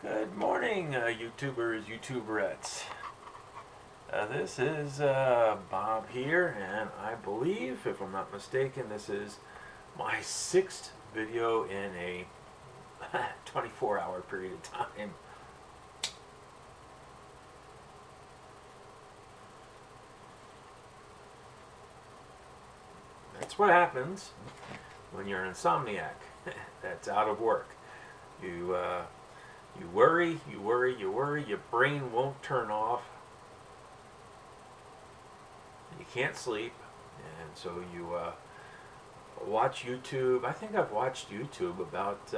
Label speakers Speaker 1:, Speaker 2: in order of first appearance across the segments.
Speaker 1: Good morning, YouTubers, YouTuberettes. This is Bob here, and I believe, if I'm not mistaken, this is my 6th video in a 24-hour period of time. That's what happens when you're an insomniac that's out of work. You worry, you worry, you worry, your brain won't turn off. You can't sleep, and so you watch YouTube. I think I've watched YouTube about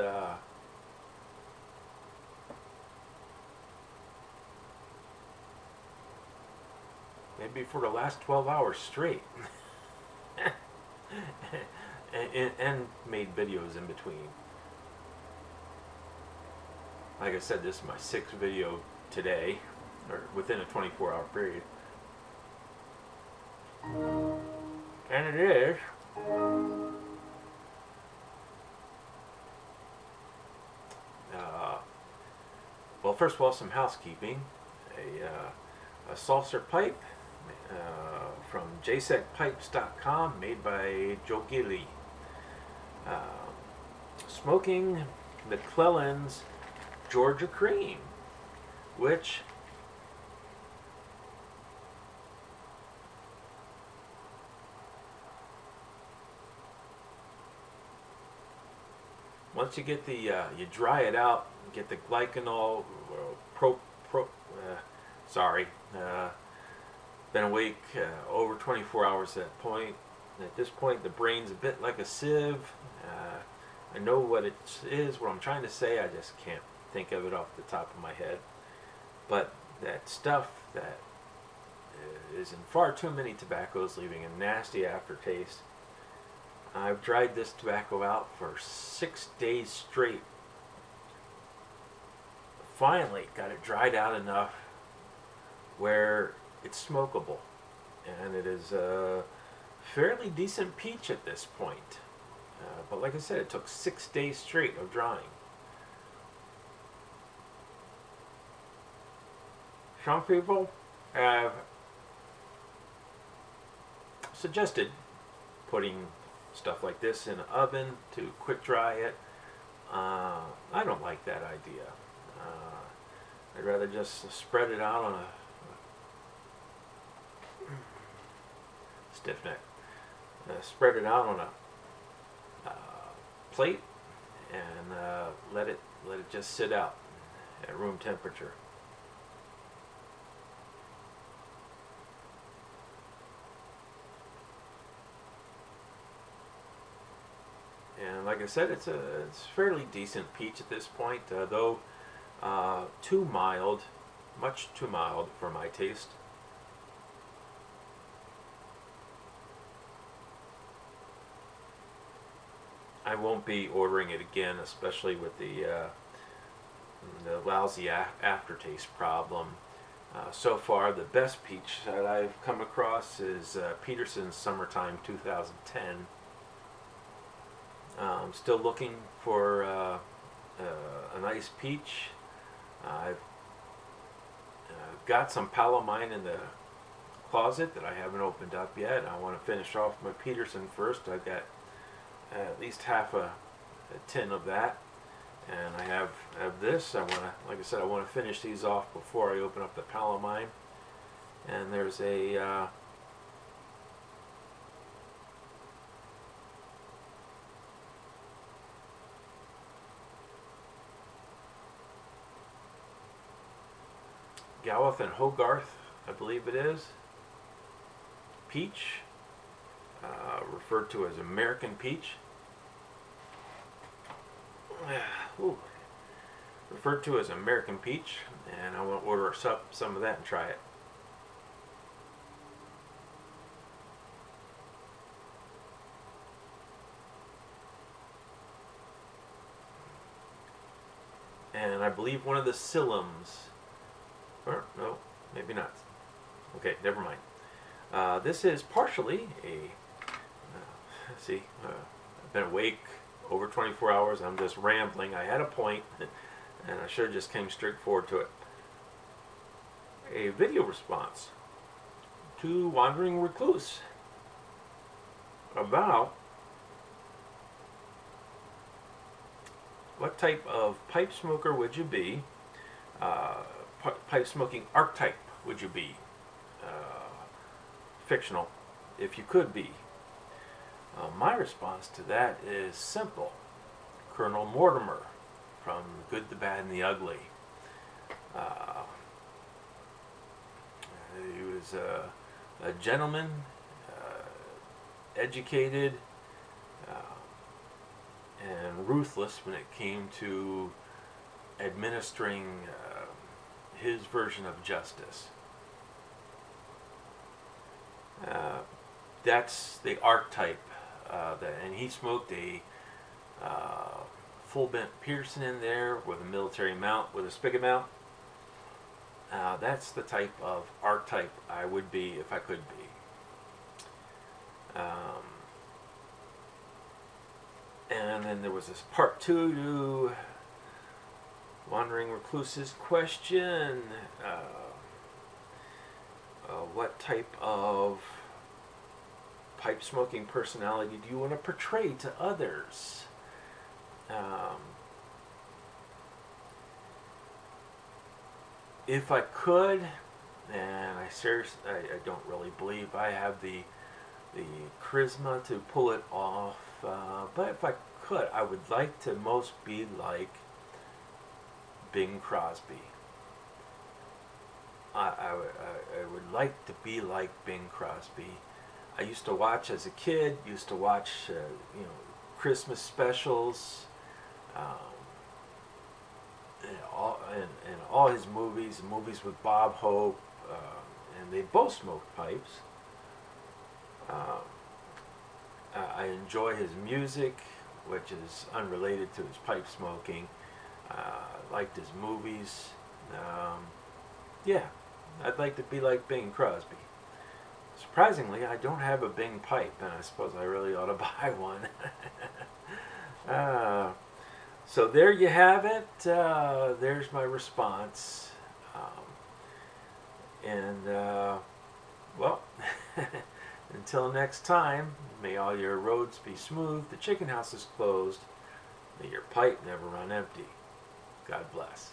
Speaker 1: maybe for the last 12 hours straight. and made videos in between. Like I said, this is my 6th video today, or within a 24-hour period. And it is well, first of all, some housekeeping. A saucer pipe from jsecpipes.com, made by Joe Gilly. Smoking McClellan's Georgia Cream, which once you get the you dry it out, get the glycanol been awake over 24 hours at that point. At this point, the brain's a bit like a sieve. I know what it is, what I'm trying to say, I just can't think of it off the top of my head. But that stuff that is in far too many tobaccos, leaving a nasty aftertaste. I've dried this tobacco out for 6 days straight. Finally got it dried out enough where it's smokable, and it is a fairly decent peach at this point. But like I said, it took 6 days straight of drying. Some people have suggested putting stuff like this in an oven to quick dry it. I don't like that idea. I'd rather just spread it out on a stiff neck. Spread it out on a plate and let it just sit out at room temperature. And like I said, it's fairly decent peach at this point, though too mild, much too mild for my taste. I won't be ordering it again, especially with the lousy aftertaste problem. So far, the best peach that I've come across is Peterson's Summertime 2010. I'm still looking for a nice peach. I've got some Palomine in the closet that I haven't opened up yet. I want to finish off my Peterson first. I've got at least half a tin of that, and I have this. I want to, like I said, I want to finish these off before I open up the Palomine. And there's a Gawith and Hogarth, I believe it is, peach, referred to as American peach. Ooh. Referred to as American peach, and I want to order some of that and try it. And I believe one of the Silums, or no, maybe not. Okay, never mind. This is partially a, see, I've been awake over 24 hours. I'm just rambling. I had a point. And I should have just came straight forward to it. A video response to Wandering Recluse about what type of pipe smoker would you be? Pipe smoking archetype would you be? Fictional, if you could be. My response to that is simple. Colonel Mortimer from The Good, the Bad, and the Ugly. He was a gentleman, educated, and ruthless when it came to administering his version of justice. That's the archetype, and he smoked a full bent Pearson in there with a military mount, with a spigot mount. That's the type of archetype I would be if I could be. And then there was this part 2 to Wandering Recluse's question. What type of pipe smoking personality do you want to portray to others? If I could, and I don't really believe I have the charisma to pull it off, but if I could, I would like to most be like Bing Crosby. I would like to be like Bing Crosby. I used to watch as a kid. Used to watch, Christmas specials, and all his movies with Bob Hope, and they both smoked pipes. I enjoy his music, which is unrelated to his pipe smoking. Liked his movies. Yeah, I'd like to be like Bing Crosby. Surprisingly, I don't have a Bing pipe, and I suppose I really ought to buy one. So there you have it. There's my response. Well, until next time, may all your roads be smooth, the chicken house is closed, may your pipe never run empty. God bless.